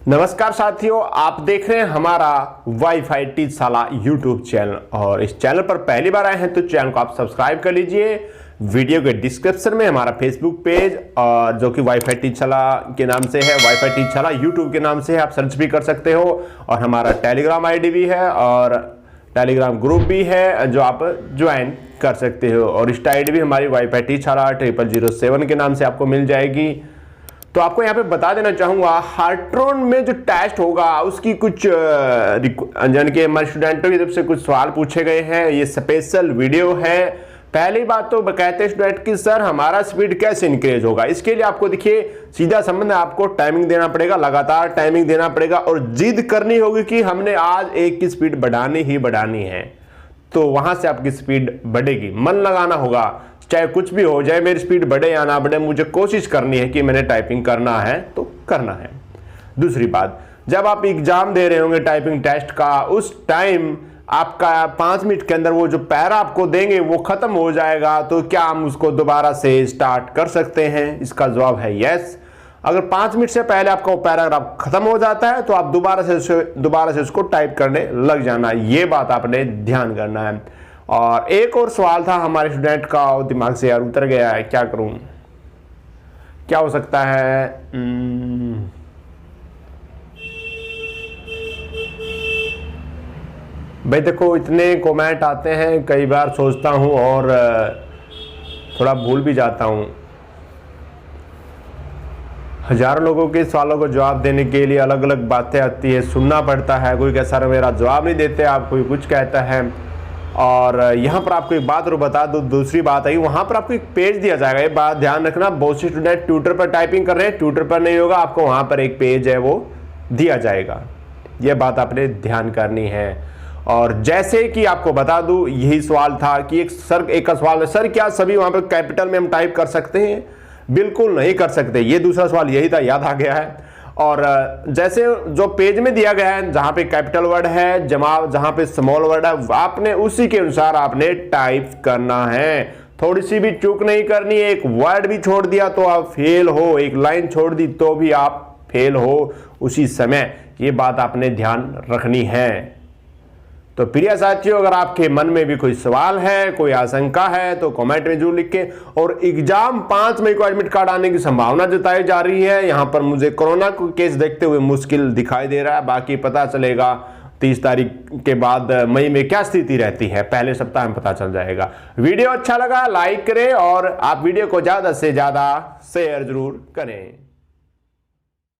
नमस्कार साथियों, आप देख रहे हैं हमारा वाईफाई टीचशाला यूट्यूब चैनल। और इस चैनल पर पहली बार आए हैं तो चैनल को आप सब्सक्राइब कर लीजिए। वीडियो के डिस्क्रिप्शन में हमारा फेसबुक पेज और जो कि वाईफाई टीचशाला के नाम से है, वाईफाई टीचशाला यूट्यूब के नाम से है, आप सर्च भी कर सकते हो। और हमारा टेलीग्राम आईडी भी है और टेलीग्राम ग्रुप भी है जो आप ज्वाइन कर सकते हो। और इस आईडी भी हमारी वाईफाई टीचशाला 0007 के नाम से आपको मिल जाएगी। तो आपको यहाँ पे बता देना चाहूंगा, हार्ट्रॉन में जो टेस्ट होगा उसकी कुछ जन के हमारे स्टूडेंटों की तरफ से कुछ सवाल पूछे गए हैं। ये स्पेशल वीडियो है। पहली बात तो कहते हैं स्टूडेंट कि सर हमारा स्पीड कैसे इंक्रीज होगा। इसके लिए आपको देखिए सीधा संबंध है, आपको टाइमिंग देना पड़ेगा, लगातार टाइमिंग देना पड़ेगा और जिद करनी होगी कि हमने आज एक की स्पीड बढ़ानी ही बढ़ानी है। तो वहां से आपकी स्पीड बढ़ेगी। मन लगाना होगा, चाहे कुछ भी हो जाए, मेरी स्पीड बढ़े या ना बढ़े, मुझे कोशिश करनी है कि मैंने टाइपिंग करना है तो करना है। दूसरी बात, जब आप एग्जाम दे रहे होंगे टाइपिंग टेस्ट का, उस टाइम आपका 5 मिनट के अंदर वो जो पैरा आपको देंगे वो खत्म हो जाएगा। तो क्या हम उसको दोबारा से स्टार्ट कर सकते हैं? इसका जवाब है यस। अगर 5 मिनट से पहले आपका वो पैराग्राफ खत्म हो जाता है तो आप दोबारा से उसको टाइप करने लग जाना। ये बात आपने ध्यान करना है। और एक और सवाल था हमारे स्टूडेंट का, दिमाग से यार उतर गया है, क्या करूं, क्या हो सकता है? भाई देखो, इतने कमेंट आते हैं, कई बार सोचता हूं और थोड़ा भूल भी जाता हूं। हजारों लोगों के सवालों को जवाब देने के लिए अलग अलग बातें आती है, सुनना पड़ता है। कोई कहता है मेरा जवाब नहीं देते आप, कोई कुछ कहता है। और यहाँ पर आपको एक बात और बता दो, दूसरी बात है वहाँ पर आपको एक पेज दिया जाएगा। ये बात ध्यान रखना, बहुत से स्टूडेंट ट्विटर पर टाइपिंग कर रहे हैं, ट्विटर पर नहीं होगा, आपको वहाँ पर एक पेज है वो दिया जाएगा। ये बात आपने ध्यान करनी है। और जैसे कि आपको बता दूं, यही सवाल था कि एक का सवाल है, सर क्या सभी वहाँ पर कैपिटल में हम टाइप कर सकते हैं? बिल्कुल नहीं कर सकते। ये दूसरा सवाल यही था, याद आ गया है। और जैसे जो पेज में दिया गया है, जहां पे कैपिटल वर्ड है, जहां पे स्मॉल वर्ड है, आपने उसी के अनुसार आपने टाइप करना है। थोड़ी सी भी चूक नहीं करनी है। एक वर्ड भी छोड़ दिया तो आप फेल हो, एक लाइन छोड़ दी तो भी आप फेल हो उसी समय। ये बात आपने ध्यान रखनी है। तो प्रिय साथियों, अगर आपके मन में भी कोई सवाल है, कोई आशंका है तो कमेंट में जरूर लिखें। और एग्जाम 5 मई को एडमिट कार्ड आने की संभावना जताई जा रही है। यहां पर मुझे कोरोना को केस देखते हुए मुश्किल दिखाई दे रहा है। बाकी पता चलेगा 30 तारीख के बाद मई में क्या स्थिति रहती है, पहले सप्ताह में पता चल जाएगा। वीडियो अच्छा लगा लाइक करें और आप वीडियो को ज्यादा से ज्यादा शेयर जरूर करें।